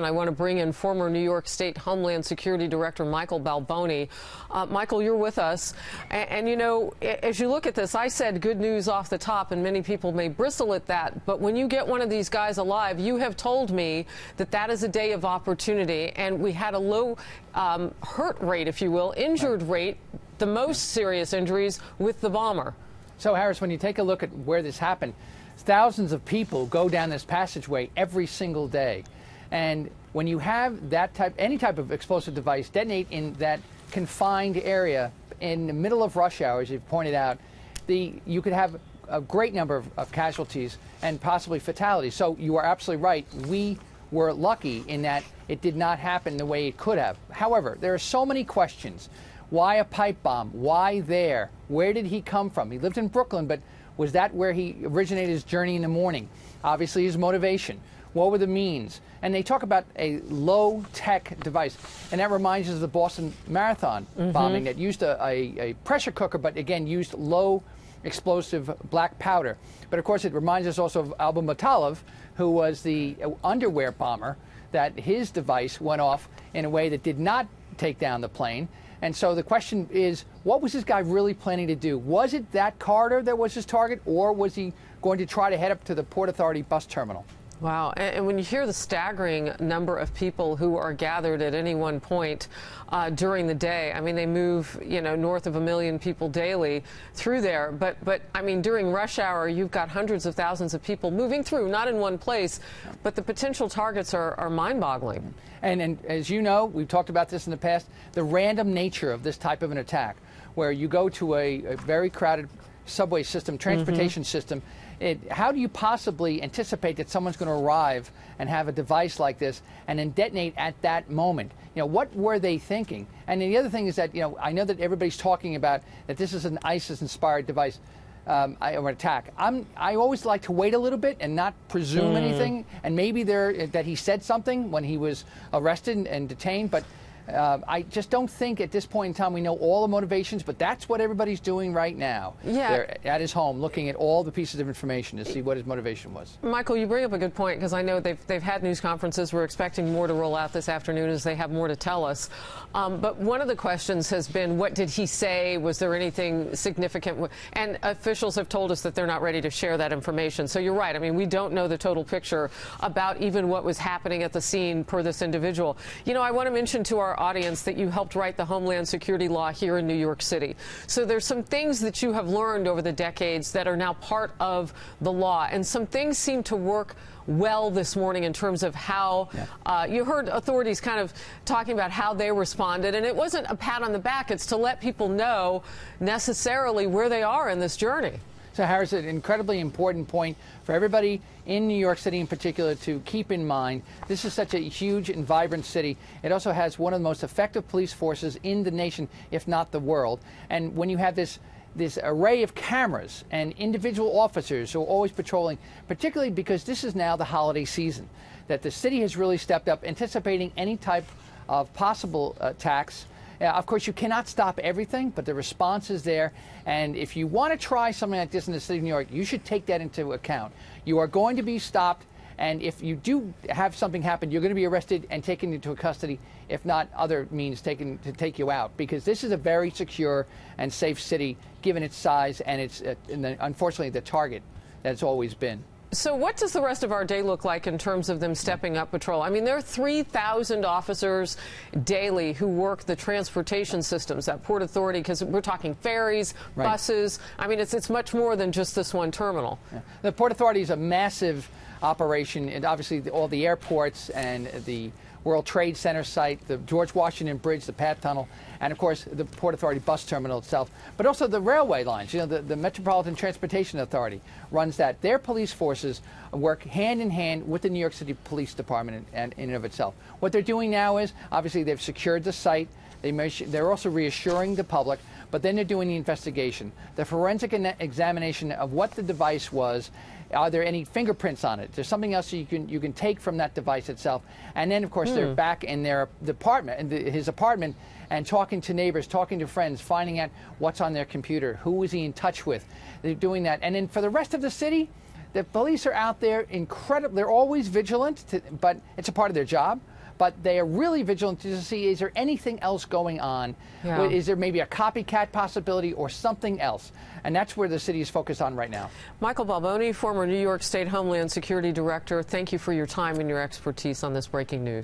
I want to bring in former New York State Homeland Security Director Michael Balboni. Michael, you're with us. And, you know, as you look at this, I said good news off the top, and many people may bristle at that. But when you get one of these guys alive, you have told me that that is a day of opportunity. And we had a low hurt rate, if you will, injured rate, the most serious injuries with the bomber. So, Harris, when you take a look at where this happened, thousands of people go down this passageway every single day. And when you have that any type of explosive device detonate in that confined area in the middle of rush hour, as you've pointed out, you could have a great number of casualties and possibly fatalities. So you are absolutely right. We were lucky in that it did not happen the way it could have. However, there are so many questions. Why a pipe bomb? Why there? Where did he come from? He lived in Brooklyn, but was that where he originated his journey in the morning? Obviously, his motivation. What were the means? And they talk about a low-tech device. And that reminds us of the Boston Marathon bombing that used a pressure cooker, but again, used low explosive black powder. But of course, it reminds us also of Abu Muttalib, who was the underwear bomber, that his device went off in a way that did not take down the plane. And so the question is, what was this guy really planning to do? Was it that corridor that was his target, or was he going to try to head up to the Port Authority bus terminal? Wow. And when you hear the staggering number of people who are gathered at any one point during the day, I mean, they move, you know, north of 1 million people daily through there. But I mean, during rush hour, you've got hundreds of thousands of people moving through, not in one place, but the potential targets are mind-boggling. And as you know, we've talked about this in the past, the random nature of this type of an attack, where you go to a very crowded subway system, transportation system. How do you possibly anticipate that someone's going to arrive and have a device like this and then detonate at that moment? You know, what were they thinking? And the other thing is that, you know, I know that everybody's talking about that this is an ISIS-inspired device or attack. I always like to wait a little bit and not presume anything. And maybe that he said something when he was arrested and detained, but I just don't think at this point in time we know all the motivations, but that's what everybody's doing right now. Yeah. They're at his home looking at all the pieces of information to see what his motivation was. Michael, you bring up a good point, because I know they've had news conferences. We're expecting more to roll out this afternoon as they have more to tell us. But one of the questions has been, what did he say? Was there anything significant? And officials have told us that they're not ready to share that information. So you're right. I mean, we don't know the total picture about even what was happening at the scene per this individual. You know, I want to mention to our audience that you helped write the Homeland Security law here in New York City. So there's some things that you have learned over the decades that are now part of the law, and some things seem to work well this morning in terms of how you heard authorities kind of talking about how they responded, and it wasn't a pat on the back. It's to let people know necessarily where they are in this journey. So, Harris, an incredibly important point for everybody in New York City in particular to keep in mind. This is such a huge and vibrant city. It also has one of the most effective police forces in the nation, if not the world. And when you have this array of cameras and individual officers who are always patrolling, particularly because this is now the holiday season, that the city has really stepped up, anticipating any type of possible attacks. Of course, you cannot stop everything, but the response is there. And if you want to try something like this in the city of New York, you should take that into account. You are going to be stopped, and if you do have something happen, you're going to be arrested and taken into custody, if not other means taken to take you out, because this is a very secure and safe city, given its size and its, unfortunately, the target that it's always been. So what does the rest of our day look like in terms of them stepping up patrol? I mean, there are 3,000 officers daily who work the transportation systems at Port Authority, because we're talking ferries, buses. I mean, it's much more than just this one terminal. Yeah. The Port Authority is a massive operation, and obviously all the airports and the World Trade Center site, the George Washington Bridge, the Pat Tunnel, and of course the Port Authority bus terminal itself, but also the railway lines. You know, the Metropolitan Transportation Authority runs that. Their police forces work hand in hand with the New York City Police Department in and of itself. What they're doing now is, obviously, they've secured the site. They're also reassuring the public, but then they're doing the investigation, the forensic examination of what the device was. Are there any fingerprints on it? There's something else you can take from that device itself. And then, of course, they're back in their apartment, his apartment, and talking to neighbors, talking to friends, finding out what's on their computer, who is he in touch with. They're doing that. And then for the rest of the city, The police are out there incredible. They're always vigilant, but it's a part of their job. But they are really vigilant to see, is there anything else going on? Yeah. Is there maybe a copycat possibility or something else? And that's where the city is focused on right now. Michael Balboni, former New York State Homeland Security Director, thank you for your time and your expertise on this breaking news.